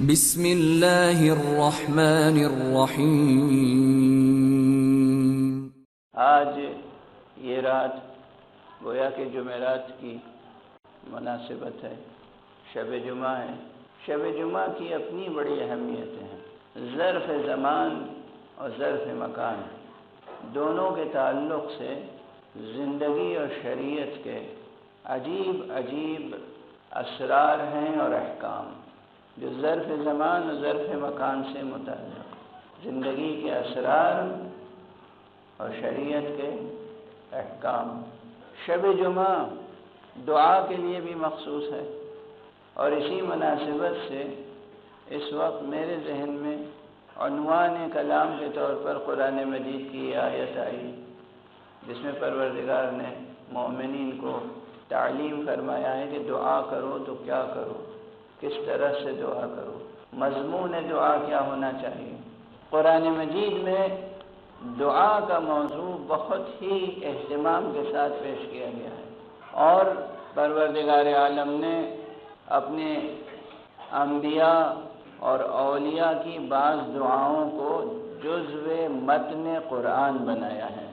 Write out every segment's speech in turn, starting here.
بسم اللہ الرحمن الرحیم۔ آج یہ رات گویا کہ جمعرات کی مناسبت ہے، شب جمعہ ہے۔ شب جمعہ کی اپنی بڑی اہمیتیں ہیں۔ ظرف زمان اور ظرف مکان دونوں کے تعلق سے زندگی اور شریعت کے عجیب عجیب اسرار ہیں اور احکام جو ظرف زمان اور ظرف مکان سے متعلق، زندگی کے اسرار اور شریعت کے احکام۔ شب جمعہ دعا کے لیے بھی مخصوص ہے، اور اسی مناسبت سے اس وقت میرے ذہن میں عنوان کلام کے طور پر قرآن مجید کی آیت آئی، جس میں پروردگار نے مومنین کو تعلیم فرمایا ہے کہ دعا کرو تو کیا کرو، کس طرح سے دعا کرو، مضمون دعا کیا ہونا چاہیے۔ قرآن مجید میں دعا کا موضوع بہت ہی اہتمام کے ساتھ پیش کیا گیا ہے، اور پروردگار عالم نے اپنے انبیاء اور اولیاء کی بعض دعاؤں کو جزو متن قرآن بنایا ہے،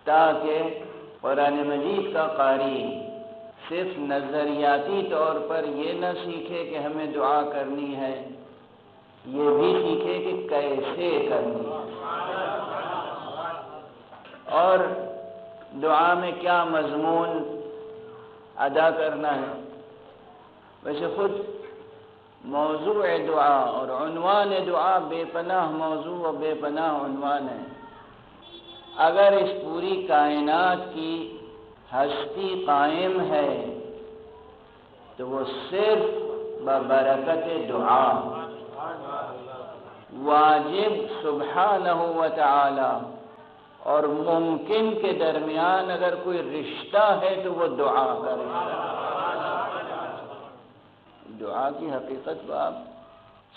تاکہ قرآن مجید کا قاری صرف نظریاتی طور پر یہ نہ سیکھے کہ ہمیں دعا کرنی ہے، یہ بھی سیکھے کہ کیسے کرنی ہے، اور دعا میں کیا مضمون ادا کرنا ہے۔ ویسے خود موضوع دعا اور عنوان دعا بے پناہ موضوع و بے پناہ عنوان ہے۔ اگر اس پوری کائنات کی ہستی قائم ہے تو وہ صرف ببرکت دعا، واجب سبحانہ و تعالی اور ممکن کے درمیان اگر کوئی رشتہ ہے تو وہ دعا کا رشتہ۔ دعا کی حقیقت کو آپ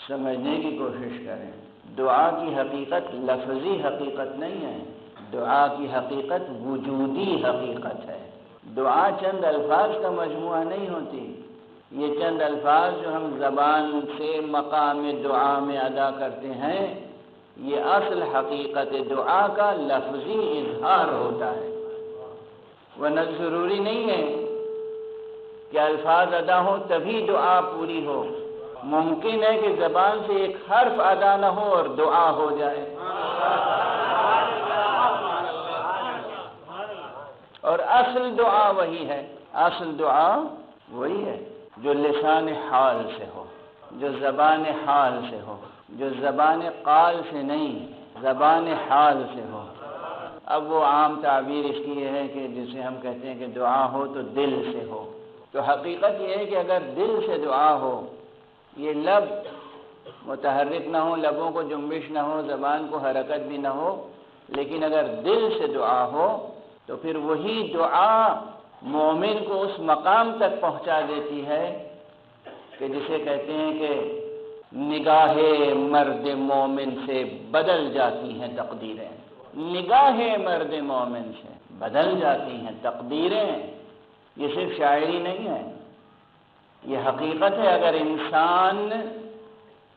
سمجھنے کی کوشش کریں۔ دعا کی حقیقت لفظی حقیقت نہیں ہے، دعا کی حقیقت وجودی حقیقت ہے۔ دعا چند الفاظ کا مجموعہ نہیں ہوتی، یہ چند الفاظ جو ہم زبان سے مقام دعا میں ادا کرتے ہیں، یہ اصل حقیقت دعا کا لفظی اظہار ہوتا ہے، ورنہ ضروری نہیں ہے کہ الفاظ ادا ہوں تبھی دعا پوری ہو۔ ممکن ہے کہ زبان سے ایک حرف ادا نہ ہو اور دعا ہو جائے، اور اصل دعا وہی ہے، اصل دعا وہی ہے جو لسان حال سے ہو، جو زبان حال سے ہو، جو زبان قال سے نہیں، زبان حال سے ہو۔ اب وہ عام تعبیر اس کی یہ ہے کہ جسے ہم کہتے ہیں کہ دعا ہو تو دل سے ہو، تو حقیقت یہ ہے کہ اگر دل سے دعا ہو، یہ لب متحرک نہ ہو، لبوں کو جنبش نہ ہو، زبان کو حرکت بھی نہ ہو، لیکن اگر دل سے دعا ہو تو پھر وہی دعا مومن کو اس مقام تک پہنچا دیتی ہے کہ جسے کہتے ہیں کہ نگاہ مرد مومن سے بدل جاتی ہیں تقدیریں، نگاہ مرد مومن سے بدل جاتی ہیں تقدیریں۔ یہ صرف شاعری نہیں ہے، یہ حقیقت ہے۔ اگر انسان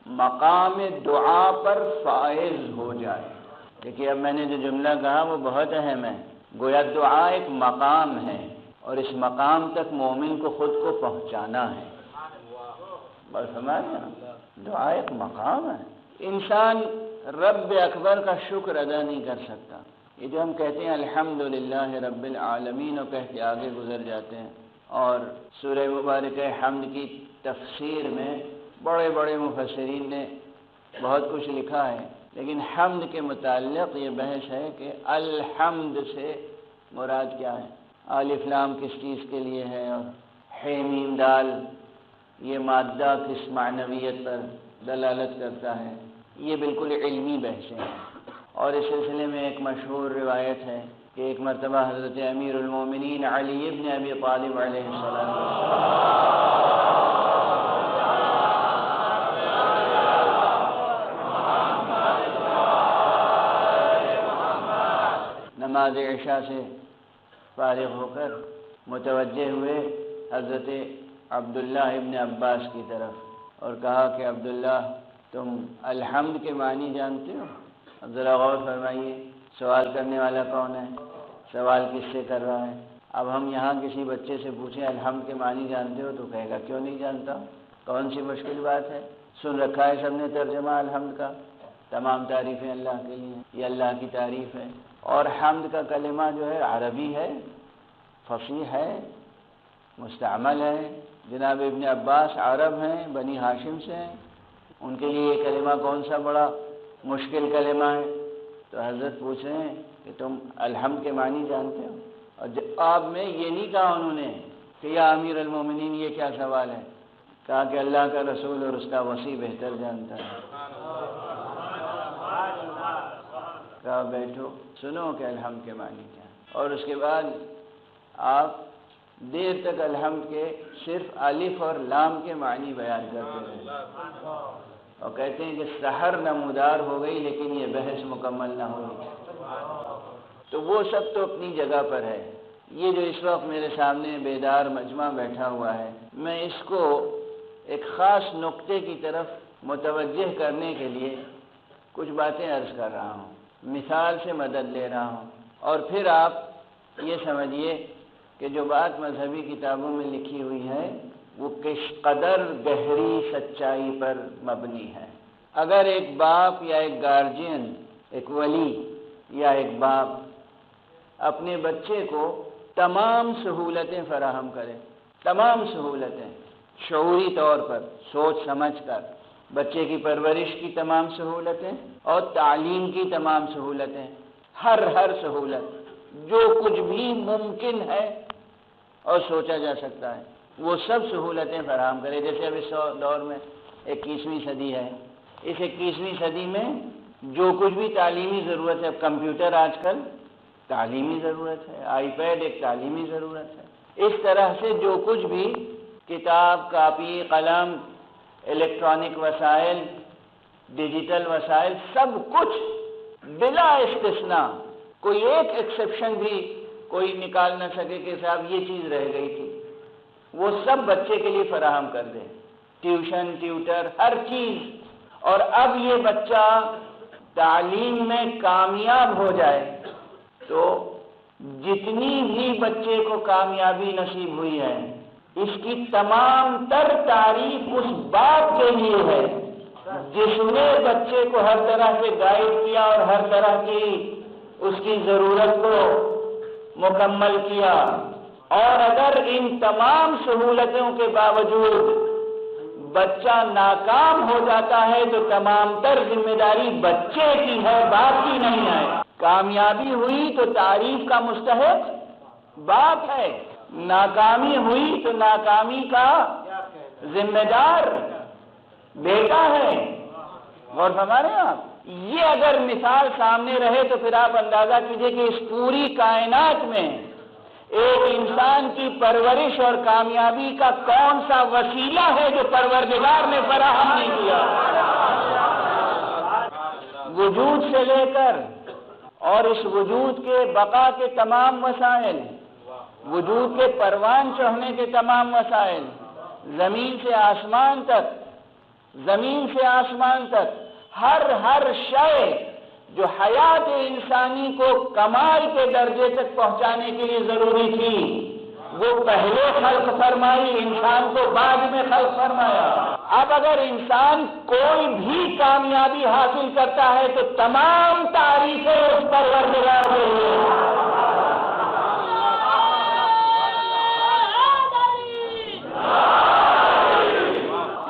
مقام دعا پر فائز ہو جائے، دیکھیے اب میں نے جو جملہ کہا وہ بہت اہم ہے، گویا دعا ایک مقام ہے، اور اس مقام تک مومن کو خود کو پہنچانا ہے۔ بس سمجھ نا، دعا ایک مقام ہے۔ انسان رب اکبر کا شکر ادا نہیں کر سکتا۔ یہ جو ہم کہتے ہیں الحمدللہ رب العالمین اور کہہ کے آگے گزر جاتے ہیں، اور سورہ مبارکہ حمد کی تفسیر میں بڑے بڑے مفسرین نے بہت کچھ لکھا ہے، لیکن حمد کے متعلق یہ بحث ہے کہ الحمد سے مراد کیا ہے، الف لام کس چیز کے لیے ہے، اور ح میم دال یہ مادہ کس معنویت پر دلالت کرتا ہے، یہ بالکل علمی بحثیں ہیں۔ اور اس سلسلے میں ایک مشہور روایت ہے کہ ایک مرتبہ حضرت امیر المومنین علی ابن ابی طالب علیہ السلام نماز عشاء سے فارغ ہو کر متوجہ ہوئے حضرت عبداللہ ابن عباس کی طرف اور کہا کہ عبداللہ تم الحمد کے معنی جانتے ہو؟ اب ذرا غور فرمائیے، سوال کرنے والا کون ہے؟ سوال کس سے کر رہا ہے؟ اب ہم یہاں کسی بچے سے پوچھیں الحمد کے معنی جانتے ہو تو کہے گا کیوں نہیں جانتا؟ کون سی مشکل بات ہے؟ سن رکھا ہے سب نے ترجمہ الحمد کا، تمام تعریفیں اللہ کے لیے، یہ اللہ کی تعریف ہے۔ اور حمد کا کلمہ جو ہے عربی ہے، فصیح ہے، مستعمل ہے۔ جناب ابن عباس عرب ہیں، بنی ہاشم سے ہیں، ان کے لیے یہ کلمہ کون سا بڑا مشکل کلمہ ہے؟ تو حضرت پوچھ رہے ہیں کہ تم الحمد کے معنی جانتے ہو؟ اور جواب میں یہ نہیں کہا انہوں نے کہ یا امیر المومنین یہ کیا سوال ہے، کہا کہ اللہ کا رسول اور اس کا وسیع بہتر جانتا ہے۔ کہا بیٹھو سنو کہ الحمد کے معنی کیا ہے۔ اور اس کے بعد آپ دیر تک الحمد کے صرف الف اور لام کے معنی بیان کرتے رہے اور کہتے ہیں کہ سحر نمودار ہو گئی لیکن یہ بحث مکمل نہ ہوئی۔ تو وہ سب تو اپنی جگہ پر ہے۔ یہ جو اس وقت میرے سامنے بیدار مجمع بیٹھا ہوا ہے، میں اس کو ایک خاص نقطے کی طرف متوجہ کرنے کے لیے کچھ باتیں عرض کر رہا ہوں، مثال سے مدد لے رہا ہوں، اور پھر آپ یہ سمجھیے کہ جو بات مذہبی کتابوں میں لکھی ہوئی ہے وہ کس قدر گہری سچائی پر مبنی ہے۔ اگر ایک باپ یا ایک گارجین، ایک ولی یا ایک باپ اپنے بچے کو تمام سہولتیں فراہم کرے، تمام سہولتیں شعوری طور پر سوچ سمجھ کر، بچے کی پرورش کی تمام سہولتیں اور تعلیم کی تمام سہولتیں، ہر سہولت جو کچھ بھی ممکن ہے اور سوچا جا سکتا ہے وہ سب سہولتیں فراہم کرے۔ جیسے اب اس دور میں 21ویں صدی ہے، اس 21ویں صدی میں جو کچھ بھی تعلیمی ضرورت ہے، اب کمپیوٹر آج کل تعلیمی ضرورت ہے، آئی پیڈ ایک تعلیمی ضرورت ہے، اس طرح سے جو کچھ بھی کتاب، کاپی، قلم، الیکٹرانک وسائل، ڈیجیٹل وسائل، سب کچھ بلا استثناء، کوئی ایک ایکسیپشن بھی کوئی نکال نہ سکے کہ صاحب یہ چیز رہ گئی تھی، وہ سب بچے کے لیے فراہم کر دے، ٹیوشن، ٹیوٹر، ہر چیز۔ اور اب یہ بچہ تعلیم میں کامیاب ہو جائے تو جتنی بھی بچے کو کامیابی نصیب ہوئی ہے اس کی تمام تر تعریف اس باپ کے لیے ہے جس نے بچے کو ہر طرح سے گائیڈ کیا اور ہر طرح کی اس کی ضرورت کو مکمل کیا۔ اور اگر ان تمام سہولتوں کے باوجود بچہ ناکام ہو جاتا ہے تو تمام تر ذمہ داری بچے کی ہے، باپ کی نہیں ہے۔ کامیابی ہوئی تو تعریف کا مستحق باپ ہے، ناکامی ہوئی تو ناکامی کا ذمہ دار بیٹا ہے۔ غور فرما رہے ہیں آپ؟ یہ اگر مثال سامنے رہے تو پھر آپ اندازہ کیجئے کہ اس پوری کائنات میں ایک انسان کی پرورش اور کامیابی کا کون سا وسیلہ ہے جو پروردگار نے فراہم نہیں کیا۔ وجود سے لے کر اور اس وجود کے بقا کے تمام وسائل، وجود کے پروان چڑھنے کے تمام وسائل، زمین سے آسمان تک، زمین سے آسمان تک ہر شے جو حیات انسانی کو کمال کے درجے تک پہنچانے کے لیے ضروری تھی وہ پہلے خلق فرمائی، انسان کو بعد میں خلق فرمایا۔ اب اگر انسان کوئی بھی کامیابی حاصل کرتا ہے تو تمام تعریفیں اس پروردگار کے لیے۔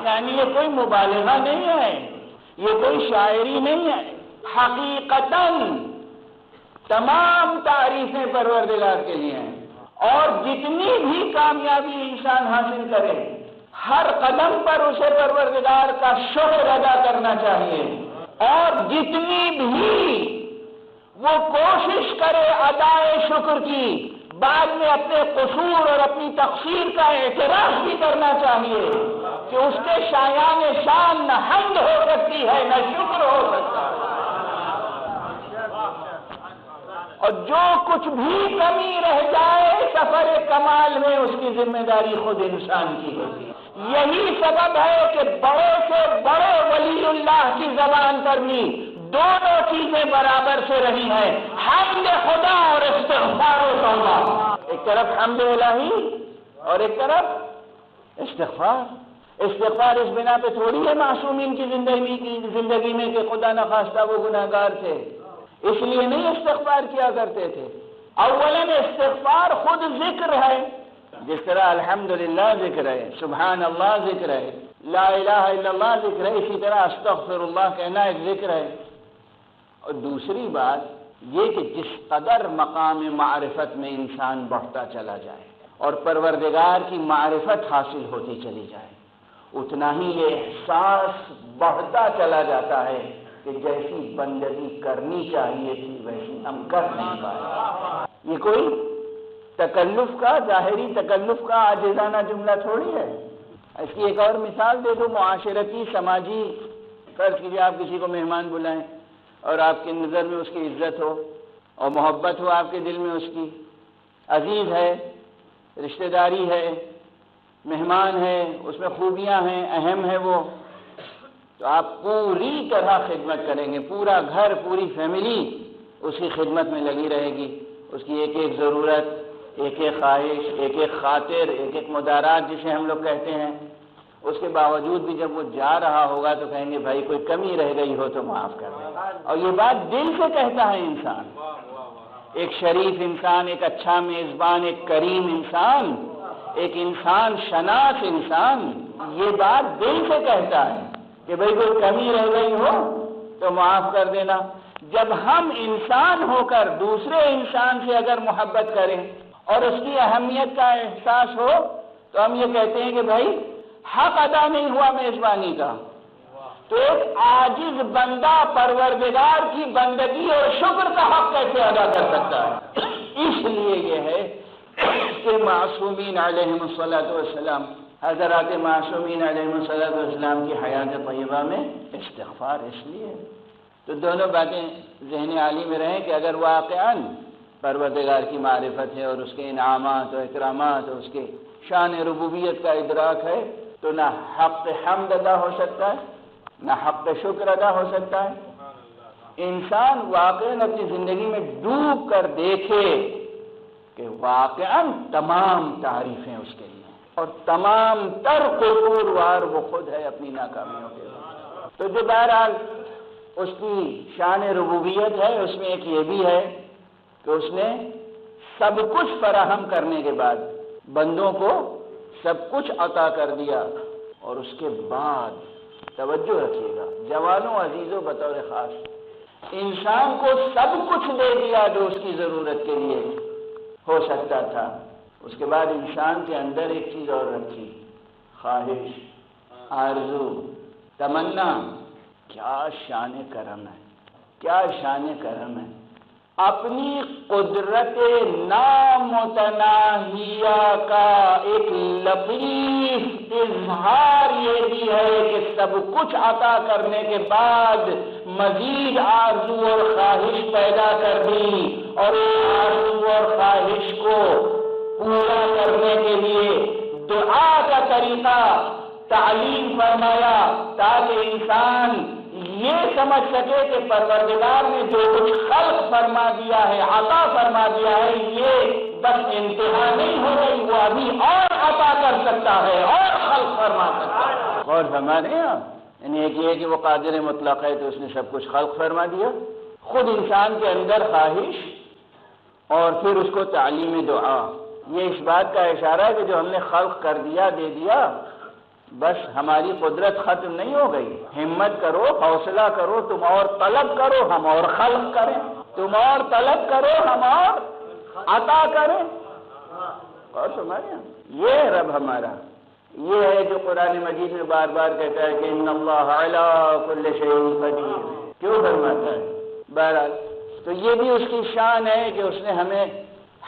یعنی یہ کوئی مبالغہ نہیں ہے، یہ کوئی شاعری نہیں ہے، حقیقتاً تمام تعریفیں پروردگار کے لیے ہیں۔ اور جتنی بھی کامیابی انسان حاصل کرے ہر قدم پر اسے پروردگار کا شکر ادا کرنا چاہیے، اور جتنی بھی وہ کوشش کرے ادائے شکر کی بعد میں اپنے قصور اور اپنی تقصیر کا اعتراف بھی کرنا چاہیے کہ اس کے شایان شان نہ حمد ہو سکتی ہے نہ شکر ہو سکتا ہے۔ اور جو کچھ بھی کمی رہ جائے سفر کمال میں اس کی ذمہ داری خود انسان کی ہوتی ہے۔ یہی سبب ہے کہ بڑے سے بڑے ولی اللہ کی زبان پر بھی دونوں چیزیں برابر سے رہی ہیں، حمد خدا اور استغفار و توبہ۔ ایک طرف حمد الہی اور ایک طرف استغفار۔ استغفار اس بنا پہ تھوڑی ہے معصومین کی زندگی میں کہ خدا نخواستہ وہ گناہگار تھے اس لیے نہیں استغفار کیا کرتے تھے۔ اولاً استغفار خود ذکر ہے، جس طرح الحمدللہ ذکر ہے، سبحان اللہ ذکر ہے، لا الہ الا اللہ ذکر ہے، اسی طرح استغفر اللہ کہنا ایک ذکر ہے۔ اور دوسری بات یہ کہ جس قدر مقام معرفت میں انسان بڑھتا چلا جائے اور پروردگار کی معرفت حاصل ہوتی چلی جائے، اتنا ہی یہ احساس بڑھتا چلا جاتا ہے کہ جیسی بندگی کرنی چاہیے تھی ویسی ہم کر نہیں پائے۔ یہ کوئی تکلف کا، ظاہری تکلف کا عاجزانہ جملہ تھوڑی ہے۔ اس کی ایک اور مثال دے دو، معاشرتی سماجی۔ فرض کیجیے آپ کسی کو مہمان بلائیں اور آپ کی نظر میں اس کی عزت ہو اور محبت ہو آپ کے دل میں، اس کی عزیز ہے، رشتہ داری ہے، مہمان ہے، اس میں خوبیاں ہیں، اہم ہے وہ، تو آپ پوری طرح خدمت کریں گے۔ پورا گھر، پوری فیملی اس کی خدمت میں لگی رہے گی، اس کی ایک ایک ضرورت، ایک ایک خواہش، ایک ایک خاطر، ایک ایک مدارات جسے ہم لوگ کہتے ہیں۔ اس کے باوجود بھی جب وہ جا رہا ہوگا تو کہیں گے بھائی کوئی کمی رہ گئی ہو تو معاف کر دیں، اور یہ بات دل سے کہتا ہے انسان۔ ایک شریف انسان، ایک اچھا میزبان، ایک کریم انسان، ایک انسان شناس انسان یہ بات دل سے کہتا ہے کہ بھئی کوئی کمی رہ گئی ہو تو معاف کر دینا۔ جب ہم انسان ہو کر دوسرے انسان سے اگر محبت کریں اور اس کی اہمیت کا احساس ہو تو ہم یہ کہتے ہیں کہ بھائی حق ادا نہیں ہوا میزبانی کا، تو ایک عاجز بندہ پروردگار کی بندگی اور شکر کا حق کیسے ادا کر سکتا ہے؟ اس لیے یہ ہے کہ معصومین علیہم الصلاۃ والسلام، حضرات معصومین علیہم الصلاۃ والسلام کی حیات طیبہ میں استغفار اس لیے۔ تو دونوں باتیں ذہن عالی میں رہیں کہ اگر واقعاً پروردگار کی معرفت ہے اور اس کے انعامات و اکرامات اور اس کے شان ربوبیت کا ادراک ہے تو نہ حق حمد ادا ہو سکتا ہے، نہ حق شکر ادا ہو سکتا ہے۔ انسان واقعاً اپنی زندگی میں ڈوب کر دیکھے کہ واقعاً تمام تعریفیں اس کے لیے اور تمام تر قصوروار وہ خود ہے اپنی ناکامیوں کے لیے۔ تو جو بہرحال اس کی شان ربوبیت ہے، اس میں ایک یہ بھی ہے کہ اس نے سب کچھ فراہم کرنے کے بعد بندوں کو سب کچھ عطا کر دیا، اور اس کے بعد توجہ رکھیے گا جوانوں عزیزوں بطور خاص، انسان کو سب کچھ دے دیا جو اس کی ضرورت کے لیے ہو سکتا تھا، اس کے بعد انسان کے اندر ایک چیز اور رکھی، خواہش، آرزو، تمنا۔ کیا شان کرم ہے، کیا شان کرم ہے! اپنی قدرت نامتناہیہ کا ایک لطیف اظہار یہ بھی ہے کہ سب کچھ عطا کرنے کے بعد مزید آرزو اور خواہش پیدا کر دی، اور آرزو اور خواہش کو پورا کرنے کے لیے دعا کا طریقہ تعلیم فرمایا تاکہ انسان یہ سمجھ سکے کہ پروردگار نے جو کچھ خلق فرما دیا ہے، عطا فرما دیا ہے، یہ بس انتہا نہیں ہو گئی، وہ ابھی اور عطا کر سکتا ہے اور خلق فرما سکتا ہے۔ اور فرما رہے ہیں یعنی ایک یہ کہ وہ قادر مطلق ہے تو اس نے سب کچھ خلق فرما دیا، خود انسان کے اندر خواہش اور پھر اس کو تعلیم دعا، یہ اس بات کا اشارہ ہے کہ جو ہم نے خلق کر دیا، دے دیا، بس ہماری قدرت ختم نہیں ہو گئی، ہمت کرو، حوصلہ کرو، تم اور طلب کرو ہم اور خلق کریں، تم اور طلب کرو ہم اور عطا کریں۔ اور تمہارے یہ رب ہمارا یہ ہے جو قرآن مجید میں بار بار کہتا ہے کہ ان اللہ علی کل شیء قدیر، کیوں فرماتا ہے؟ بہرحال تو یہ بھی اس کی شان ہے کہ اس نے ہمیں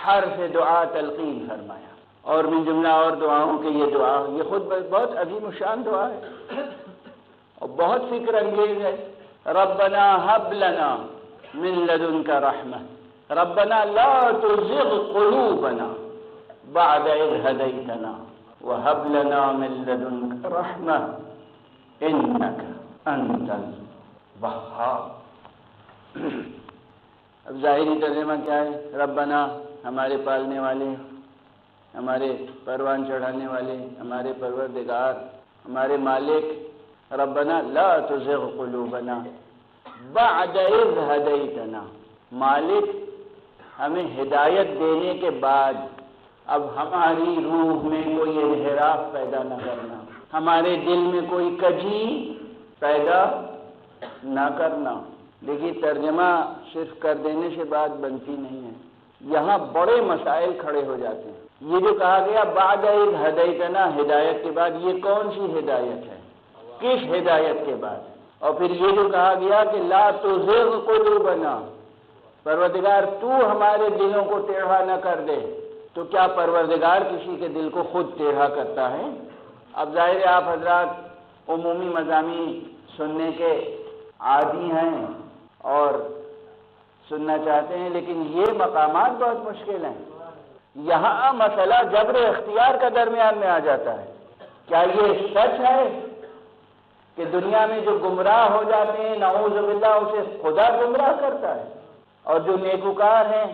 حرف دعا تلقین فرمایا، اور من جملہ اور دعاؤں کے یہ دعا، یہ خود بہت عظیم الشان دعا ہے اور بہت فکر انگیز ہے۔ ربنا ہب لنا من لدنک رحمہ، ربنا لا تزغ قلوبنا بعد اذ هديتنا وهب لنا من لدنك رحمة انك انت الوهاب۔ اب ظاہری ترجمہ کیا ہے؟ ربنا ہمارے پالنے والے، ہمارے پروان چڑھانے والے، ہمارے پروردگار، ہمارے مالک، ربنا لا تزغ قلوبنا بعد اذ ہدیتنا، مالک ہمیں ہدایت دینے کے بعد اب ہماری روح میں کوئی انحراف پیدا نہ کرنا، ہمارے دل میں کوئی کجی پیدا نہ کرنا۔ دیکھیے ترجمہ صرف کر دینے سے بات بنتی نہیں ہے، یہاں بڑے مسائل کھڑے ہو جاتے ہیں۔ یہ جو کہا گیا بعد اذ ہدیتنا، ہدایت کے بعد، یہ کون سی ہدایت ہے؟ کس ہدایت کے بعد؟ اور پھر یہ جو کہا گیا کہ لا تزغ قلوبنا، پروردگار تو ہمارے دلوں کو ٹیڑھا نہ کر دے، تو کیا پروردگار کسی کے دل کو خود ٹیڑھا کرتا ہے؟ اب ظاہر ہے آپ حضرات عمومی مضامین سننے کے عادی ہیں اور سننا چاہتے ہیں، لیکن یہ مقامات بہت مشکل ہیں۔ یہاں مسئلہ جبر و اختیار کا درمیان میں آ جاتا ہے۔ کیا یہ سچ ہے کہ دنیا میں جو گمراہ ہو جاتے ہیں نعوذ باللہ اسے خدا گمراہ کرتا ہے، اور جو نیکوکار ہیں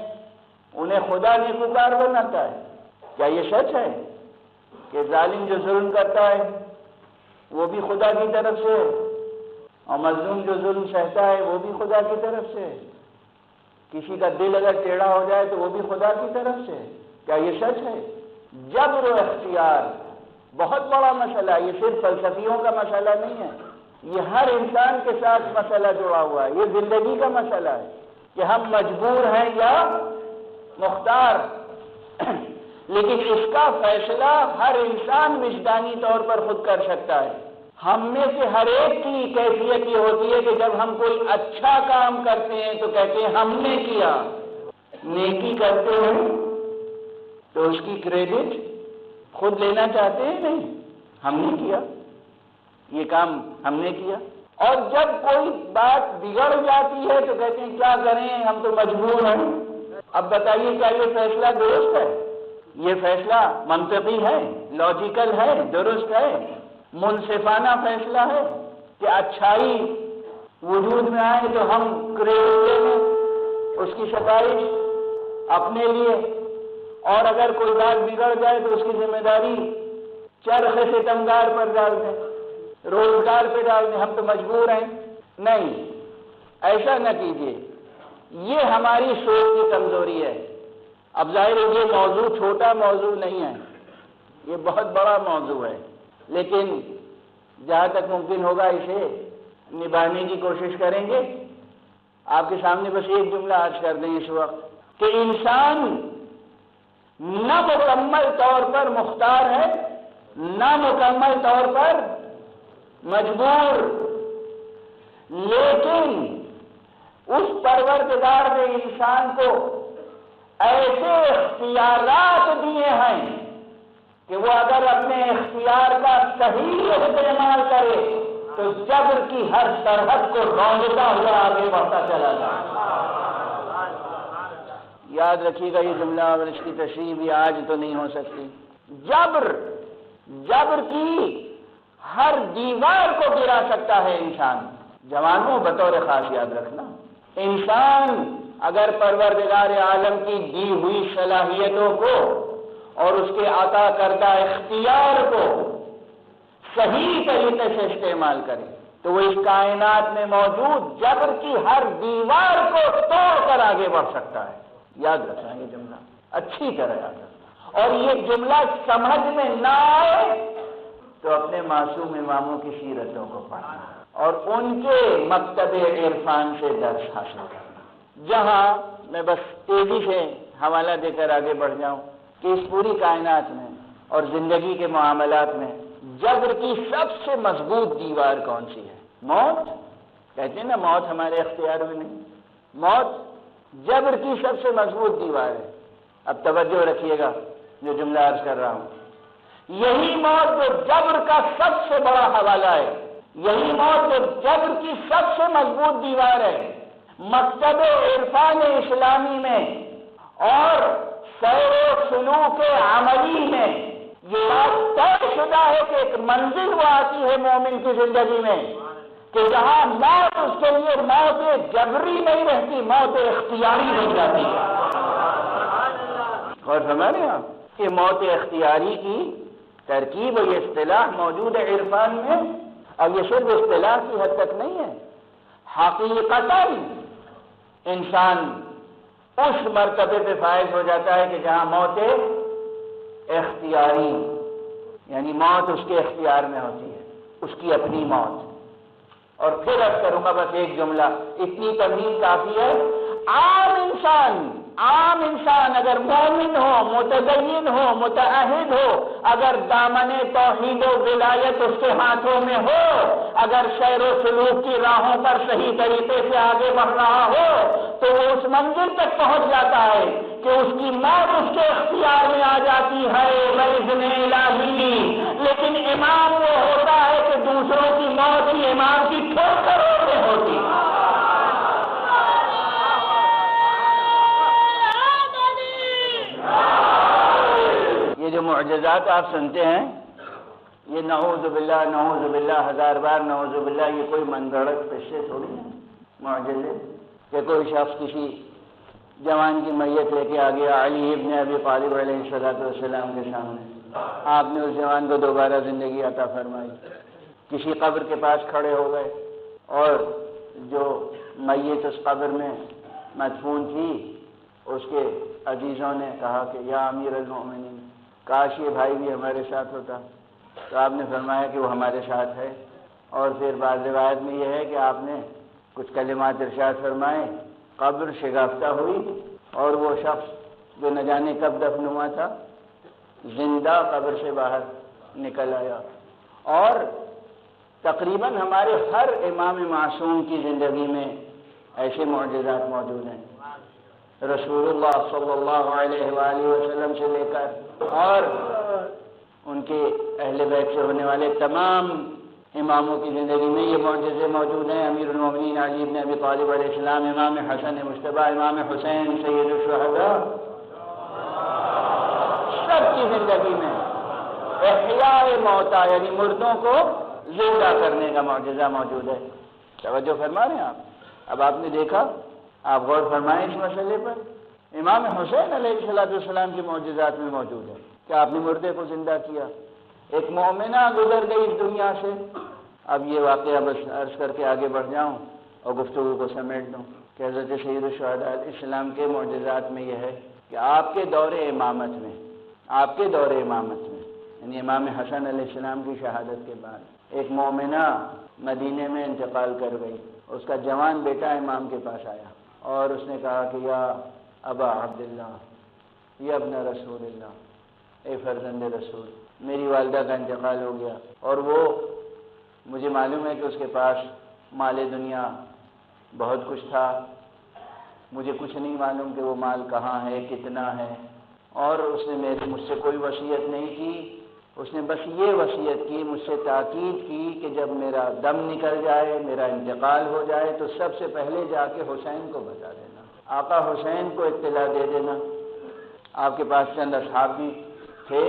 انہیں خدا نیکوکار بناتا ہے؟ کیا یہ سچ ہے کہ ظالم جو ظلم کرتا ہے وہ بھی خدا کی طرف سے، اور مظلوم جو ظلم سہتا ہے وہ بھی خدا کی طرف سے؟ کسی کا دل اگر ٹیڑھا ہو جائے تو وہ بھی خدا کی طرف سے؟ کیا یہ سچ ہے؟ جبر و اختیار بہت بڑا مسئلہ ہے، یہ صرف فلسفیوں کا مسئلہ نہیں ہے، یہ ہر انسان کے ساتھ مسئلہ جڑا ہوا ہے، یہ زندگی کا مسئلہ ہے کہ ہم مجبور ہیں یا مختار۔ لیکن اس کا فیصلہ ہر انسان وجدانی طور پر خود کر سکتا ہے۔ ہم میں سے ہر ایک کی کیفیت یہ ہوتی ہے کہ جب ہم کوئی اچھا کام کرتے ہیں تو کہتے ہیں ہم نے کیا، نیکی کرتے ہیں تو اس کی کریڈٹ خود لینا چاہتے ہیں؟ نہیں، ہم نے کیا، یہ کام ہم نے کیا۔ اور جب کوئی بات بگڑ جاتی ہے تو کہتے ہیں کیا کریں، ہم تو مجبور ہیں۔ اب بتائیے کیا یہ فیصلہ درست ہے؟ یہ فیصلہ منطقی ہے، لاجیکل ہے، درست ہے، منصفانہ فیصلہ ہے کہ اچھائی وجود میں آئے تو ہم کریڈٹ لیں اس کی ستائش اپنے لیے، اور اگر کوئی بات بگڑ جائے تو اس کی ذمہ داری چرخ ستمگار پر ڈال دیں، روزگار پہ ڈال دیں، ہم تو مجبور ہیں؟ نہیں، ایسا نہ کیجیے، یہ ہماری سوچ کی کمزوری ہے۔ اب ظاہر ہے یہ موضوع چھوٹا موضوع نہیں ہے، یہ بہت بڑا موضوع ہے، لیکن جہاں تک ممکن ہوگا اسے نبھانے کی کوشش کریں گے۔ آپ کے سامنے بس ایک جملہ عرض کر دیں اس وقت کہ انسان نہ مکمل طور پر مختار ہے، نہ مکمل طور پر مجبور، لیکن اس پروردگار نے انسان کو ایسے اختیارات دیے ہیں کہ وہ اگر اپنے اختیار کا صحیح استعمال کرے تو جبر کی ہر سرحد کو رونقتا ہوا آگے بڑھتا چلا جائے۔ یاد رکھیے گا یہ جملہ، اور اس کی تشریح بھی آج تو نہیں ہو سکتی۔ جبر کی ہر دیوار کو گرا سکتا ہے انسان۔ جوانوں بطور خاص یاد رکھنا، انسان اگر پروردگار عالم کی دی ہوئی صلاحیتوں کو اور اس کے عطا کردہ اختیار کو صحیح طریقے سے استعمال کرے تو وہ اس کائنات میں موجود جبر کی ہر دیوار کو توڑ کر آگے بڑھ سکتا ہے۔ یاد رکھنا یہ جملہ، اچھی طرح یاد رکھنا، اور یہ جملہ سمجھ میں نہ آئے تو اپنے معصوم اماموں کی سیرتوں کو پڑھنا اور ان کے مکتب عرفان سے درس حاصل کرنا۔ جہاں میں بس تیزی سے حوالہ دے کر آگے بڑھ جاؤں کہ اس پوری کائنات میں اور زندگی کے معاملات میں جبر کی سب سے مضبوط دیوار کون سی ہے؟ موت۔ کہتے ہیں نا موت ہمارے اختیار میں نہیں، موت جبر کی سب سے مضبوط دیوار ہے۔ اب توجہ رکھیے گا جو جملہ عرض کر رہا ہوں، یہی موت جو جبر کا سب سے بڑا حوالہ ہے، یہی موت جو جبر کی سب سے مضبوط دیوار ہے، مکتب عرفان اسلامی میں اور سیر و سلوک عملی میں یہ بات طے شدہ ہے کہ ایک منزل وہ آتی ہے مومن کی زندگی میں کہ جہاں موت اس کے لیے موت جبری نہیں رہتی، موت اختیاری بن جاتی ہے۔ اور سمجھ آپ کہ موت اختیاری کی ترکیب اور یہ اصطلاح موجود ہے عرفان میں، اور یہ صرف اصطلاح کی حد تک نہیں ہے، حقیقتاً انسان اس مرتبے پہ فائز ہو جاتا ہے کہ جہاں موت اختیاری، یعنی موت اس کے اختیار میں ہوتی ہے، اس کی اپنی موت۔ اور پھر عرض کروں گا بس ایک جملہ، اتنی تمہید کافی ہے۔ عام انسان اگر مومن ہو، متدین ہو، متعہد ہو، اگر دامن توحید و ولایت اس کے ہاتھوں میں ہو، اگر سیر و سلوک کی راہوں پر صحیح طریقے سے آگے بڑھ رہا ہو، تو وہ اس منزل تک پہنچ جاتا ہے کہ اس کی موت اس کے اختیار میں آ جاتی ہے بإذن الہی۔ لیکن امام وہ ہوتا ہے کہ دوسروں کی موت ہی امام کی ٹھوکروں میں ہوتی ہے۔ یہ جو معجزات آپ سنتے ہیں، یہ نعوذ باللہ ہزار بار نعوذ باللہ، یہ کوئی من گھڑت قصے تھوڑی ہیں معجزے کہ کوئی شخص کسی جوان کی میت لے کے آ گیا علی ابن ابی طالب علیہ السلام کے سامنے، آپ نے اس جوان کو دوبارہ زندگی عطا فرمائی۔ کسی قبر کے پاس کھڑے ہو گئے اور جو میت اس قبر میں مدفون تھی، اس کے عزیزوں نے کہا کہ یا امیر المؤمنین، کاش یہ بھائی بھی ہمارے ساتھ ہوتا۔ تو آپ نے فرمایا کہ وہ ہمارے ساتھ ہے، اور پھر بعض روایت میں یہ ہے کہ آپ نے کچھ کلمات ارشاد فرمائے، قبر شگافتہ ہوئی، اور وہ شخص جو نہ جانے کب دفن ہوا تھا زندہ قبر سے باہر نکل آیا۔ اور تقریباً ہمارے ہر امام معصوم کی زندگی میں ایسے معجزات موجود ہیں، رسول اللہ صلی اللہ علیہ وآلہ وسلم سے لے کر اور ان کے اہل بیت سے ہونے والے تمام اماموں کی زندگی میں یہ معجزے موجود ہیں۔ امیر المومنین علی ابن ابی طالب علیہ السلام، امام حسن مجتبی، امام حسین سید الشہداء، سب کی زندگی میں احیاء موتا یعنی مردوں کو زندہ کرنے کا معجزہ موجود ہے۔ توجہ فرما رہے ہیں آپ؟ اب آپ نے دیکھا، آپ غور فرمائیں اس مسئلے پر، امام حسین علیہ السلام کی معجزات میں موجود ہے کہ آپ نے مردے کو زندہ کیا۔ ایک مومنہ گزر گئی اس دنیا سے۔ اب یہ واقعہ بس عرض کر کے آگے بڑھ جاؤں اور گفتگو کو سمیٹ دوں کہ حضرت سید الشہداء اسلام کے معجزات میں یہ ہے کہ آپ کے دور امامت میں یعنی امام حسن علیہ السلام کی شہادت کے بعد ایک مومنہ مدینے میں انتقال کر گئی۔ اس کا جوان بیٹا امام کے پاس آیا اور اس نے کہا کہ یا ابا عبداللہ، یا ابن رسول اللہ، اے فرزند رسول، میری والدہ کا انتقال ہو گیا، اور وہ مجھے معلوم ہے کہ اس کے پاس مال دنیا بہت کچھ تھا، مجھے کچھ نہیں معلوم کہ وہ مال کہاں ہے، کتنا ہے، اور اس نے مجھ سے کوئی وصیت نہیں کی۔ اس نے بس یہ وصیت کی، مجھ سے تاکید کی کہ جب میرا دم نکل جائے، میرا انتقال ہو جائے، تو سب سے پہلے جا کے حسین کو بتا دینا، آقا حسین کو اطلاع دے دینا۔ آپ کے پاس چند اصحاب بھی تھے،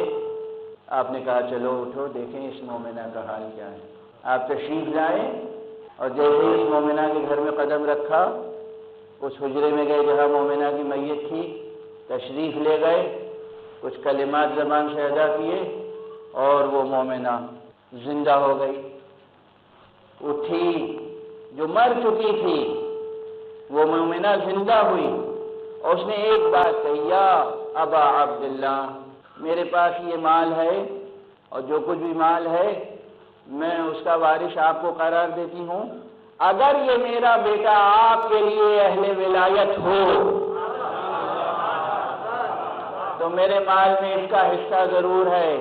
آپ نے کہا چلو اٹھو دیکھیں اس مومنہ کا حال کیا ہے۔ آپ تشریف لائے اور جیسے ہی اس مومنہ کے گھر میں قدم رکھا، اس حجرے میں گئے جہاں مومنہ کی میت تھی، تشریف لے گئے، کچھ کلمات زبان سے ادا کیے، اور وہ مومنہ زندہ ہو گئی، اٹھی، جو مر چکی تھی وہ مومنہ زندہ ہوئی، اور اس نے ایک بات کہی، یا ابا عبداللہ، میرے پاس یہ مال ہے اور جو کچھ بھی مال ہے میں اس کا وارث آپ کو قرار دیتی ہوں، اگر یہ میرا بیٹا آپ کے لیے اہل ولایت ہو تو میرے مال میں اس کا حصہ ضرور ہے،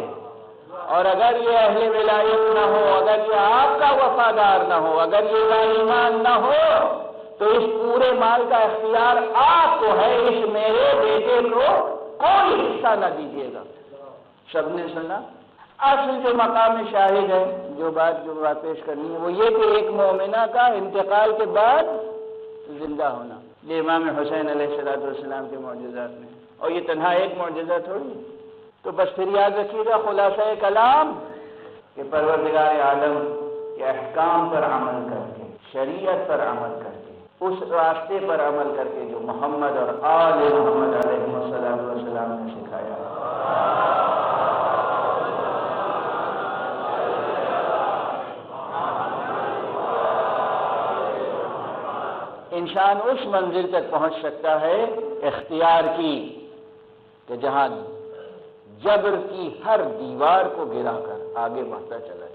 اور اگر یہ اہل ولایت نہ ہو، اگر یہ آپ کا وفادار نہ ہو، اگر یہ ایمان نہ ہو، تو اس پورے مال کا اختیار آپ کو ہے، اس میرے بیٹے کو کوئی حصہ نہ دیجیے گا۔ سب نے سنا۔ اصل جو مقام شاہد ہے، جو بات پیش کرنی ہے وہ یہ کہ ایک مومنہ کا انتقال کے بعد زندہ ہونا، یہ امام حسین علیہ السلام کے معجزات میں، اور یہ تنہا ایک معجزہ تھوڑی۔ تو بس پھر یاد رکھیے گا خلاصہ کلام کہ پروردگار عالم کے احکام پر عمل کر کے، شریعت پر عمل کر کے، اس راستے پر عمل کر کے جو محمد اور آل محمد علیہ السلام نے سکھایا۔ انسان اس منزل تک پہنچ سکتا ہے اختیار کی کہ جہاں جبر کی ہر دیوار کو گرا کر آگے بڑھتا چلا جائے۔